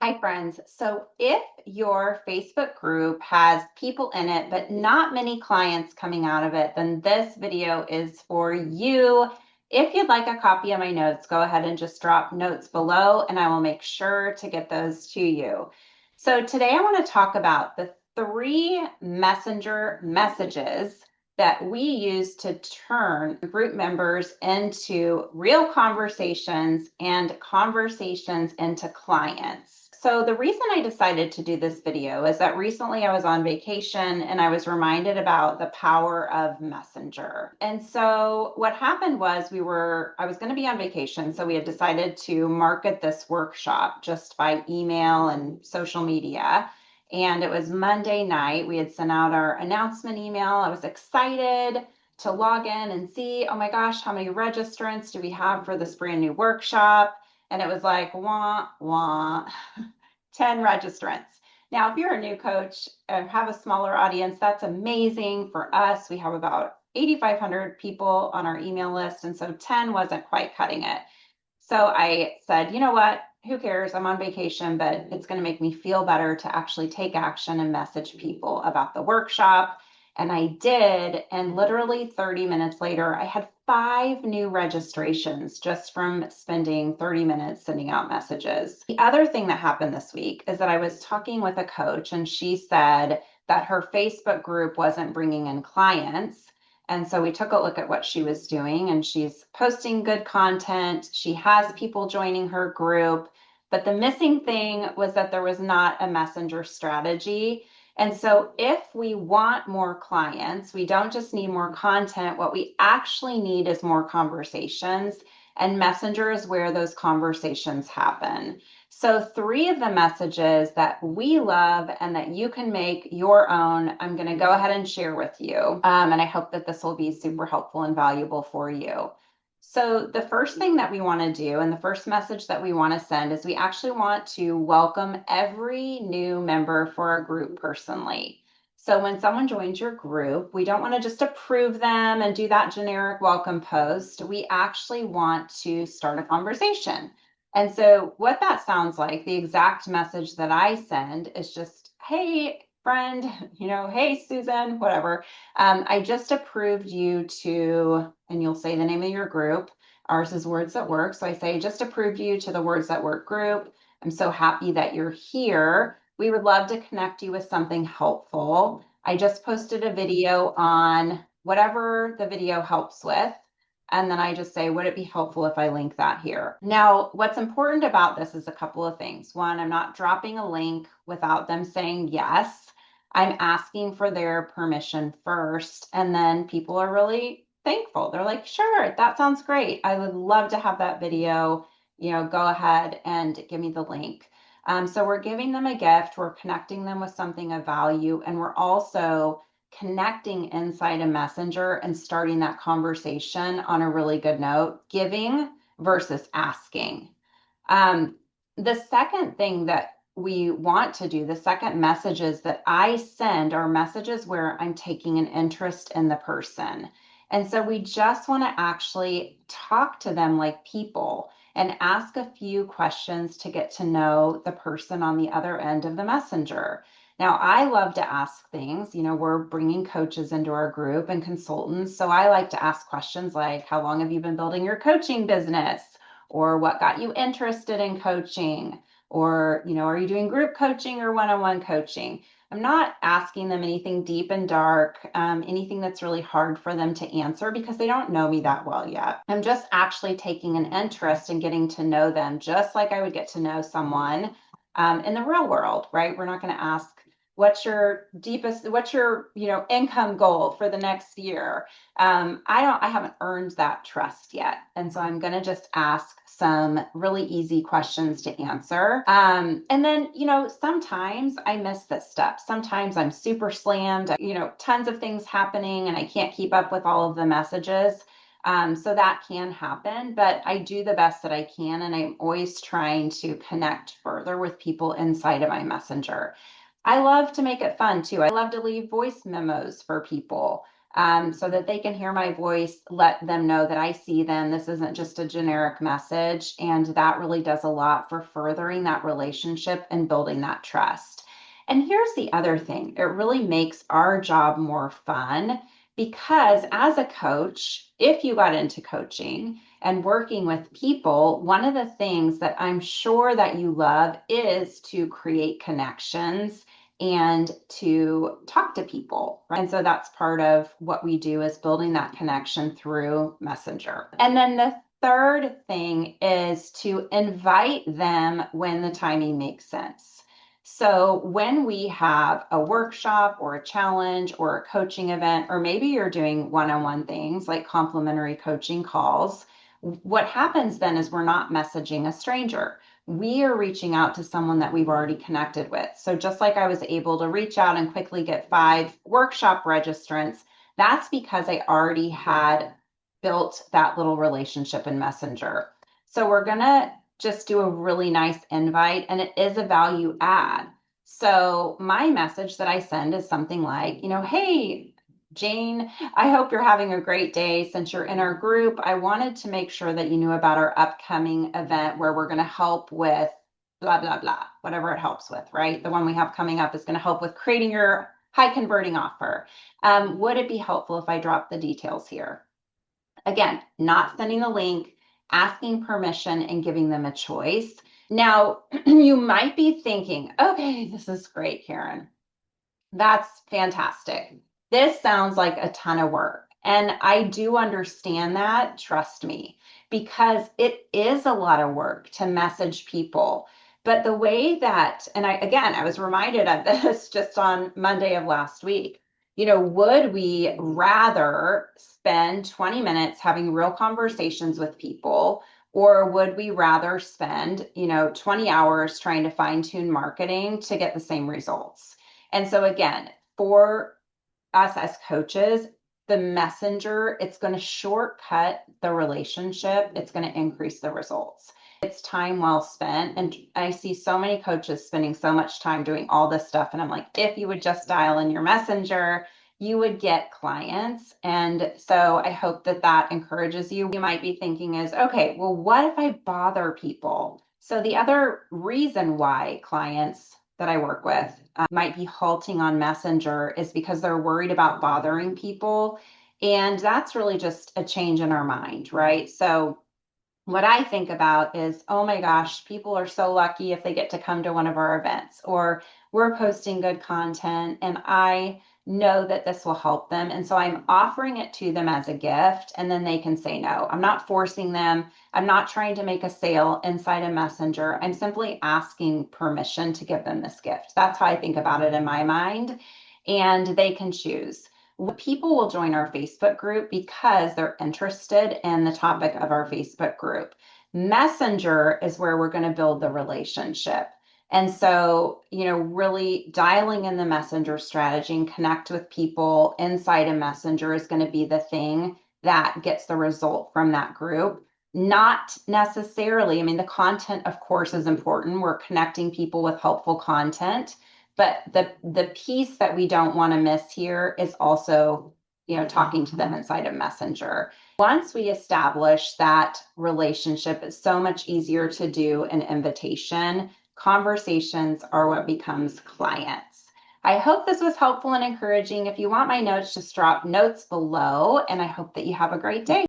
Hi, friends. So if your Facebook group has people in it, but not many clients coming out of it, then this video is for you. If you'd like a copy of my notes, go ahead and just drop notes below and I will make sure to get those to you. So today I want to talk about the 3 messenger messages that we use to turn group members into real conversations and conversations into clients. So the reason I decided to do this video is that recently I was on vacation and I was reminded about the power of Messenger. And so what happened was I was going to be on vacation, so we had decided to market this workshop just by email and social media. And it was Monday night. We had sent out our announcement email. I was excited to log in and see, oh my gosh, how many registrants do we have for this brand new workshop? And it was like, wah, wah, 10 registrants. Now, if you're a new coach and have a smaller audience, that's amazing. For us, we have about 8,500 people on our email list. And so 10 wasn't quite cutting it. So I said, you know what? Who cares? I'm on vacation, but it's going to make me feel better to actually take action and message people about the workshop. And I did. And literally 30 minutes later, I had 5 new registrations just from spending 30 minutes sending out messages. The other thing that happened this week is that I was talking with a coach and she said that her Facebook group wasn't bringing in clients. And so we took a look at what she was doing, and she's posting good content. She has people joining her group. But the missing thing was that there was not a messenger strategy. And so if we want more clients, we don't just need more content. What we actually need is more conversations. And Messenger is where those conversations happen. So 3 of the messages that we love and that you can make your own, I'm going to go ahead and share with you. And I hope that this will be super helpful and valuable for you. So the first thing that we want to do, and the first message that we want to send, is we actually want to welcome every new member for our group personally. So when someone joins your group, we don't want to just approve them and do that generic welcome post. We actually want to start a conversation. And so what that sounds like, the exact message that I send is just, hey, friend, hey, Susan, whatever. I just approved you to, and you'll say the name of your group. Ours is Words That Work. So I say, just approved you to the Words That Work group. I'm so happy that you're here. We would love to connect you with something helpful. I just posted a video on whatever the video helps with. And then I just say, would it be helpful if I link that here? Now, what's important about this is a couple of things. One, I'm not dropping a link without them saying yes. I'm asking for their permission first. And then people are really thankful. They're like, sure, that sounds great. I would love to have that video. Go ahead and give me the link. So we're giving them a gift. We're connecting them with something of value. And we're also connecting inside a messenger and starting that conversation on a really good note, giving versus asking. The second thing that we want to do, the second messages that I send are messages where I'm taking an interest in the person. And so we just want to actually talk to them like people and ask a few questions to get to know the person on the other end of the messenger. Now, I love to ask things. We're bringing coaches into our group and consultants. So I like to ask questions like, how long have you been building your coaching business? Or what got you interested in coaching? Or, are you doing group coaching or one-on-one coaching? I'm not asking them anything deep and dark, anything that's really hard for them to answer because they don't know me that well yet. I'm just actually taking an interest in getting to know them, just like I would get to know someone in the real world, right? We're not going to ask, what's your income goal for the next year? I haven't earned that trust yet. And so I'm going to just ask some really easy questions to answer. And then, sometimes I miss this stuff. Sometimes I'm super slammed, tons of things happening and I can't keep up with all of the messages. So that can happen, but I do the best that I can. And I'm always trying to connect further with people inside of my messenger. I love to make it fun too. I love to leave voice memos for people. so that they can hear my voice, let them know that I see them. This isn't just a generic message. And that really does a lot for furthering that relationship and building that trust. And here's the other thing, it really makes our job more fun because as a coach, if you got into coaching and working with people, one of the things that I'm sure that you love is to create connections and to talk to people, right? And so that's part of what we do is building that connection through Messenger. And then the third thing is to invite them when the timing makes sense. So when we have a workshop or a challenge or a coaching event, or maybe you're doing one-on-one things like complimentary coaching calls, what happens then is we're not messaging a stranger. We are reaching out to someone that we've already connected with. So just like I was able to reach out and quickly get 5 workshop registrants, that's because I already had built that little relationship in Messenger. So we're going to just do a really nice invite, and it is a value add. So my message that I send is something like, hey, Jane, I hope you're having a great day. Since you're in our group, I wanted to make sure that you knew about our upcoming event where we're going to help with blah, blah, blah, whatever it helps with, right? The one we have coming up is going to help with creating your high converting offer. Would it be helpful if I drop the details here? Again, not sending the link, asking permission and giving them a choice. Now, you might be thinking, okay, this is great, Karen. That's fantastic. This sounds like a ton of work. And I do understand that, trust me, because it is a lot of work to message people. But the way that, and I was reminded of this just on Monday of last week, would we rather spend 20 minutes having real conversations with people, or would we rather spend, 20 hours trying to fine tune marketing to get the same results? And so again, for us as coaches, the messenger, it's going to shortcut the relationship. It's going to increase the results. It's time well spent. And I see so many coaches spending so much time doing all this stuff. And I'm like, if you would just dial in your messenger, you would get clients. And so I hope that that encourages you. You might be thinking is, okay, well, what if I bother people? So the other reason why clients that I work with might be halting on Messenger is because they're worried about bothering people. And that's really just a change in our mind, right? So what I think about is, oh my gosh, people are so lucky if they get to come to one of our events, or we're posting good content and I know that this will help them. And so I'm offering it to them as a gift, and then they can say no. I'm not forcing them. I'm not trying to make a sale inside a messenger. I'm simply asking permission to give them this gift. That's how I think about it in my mind. And they can choose. People will join our Facebook group because they're interested in the topic of our Facebook group. Messenger is where we're going to build the relationship. And so, really dialing in the messenger strategy and connect with people inside a messenger is going to be the thing that gets the result from that group. Not necessarily, the content, of course, is important. We're connecting people with helpful content. But the piece that we don't want to miss here is also, talking to them inside of Messenger. Once we establish that relationship, it's so much easier to do an invitation. Conversations are what becomes clients. I hope this was helpful and encouraging. If you want my notes, just drop notes below, and I hope that you have a great day.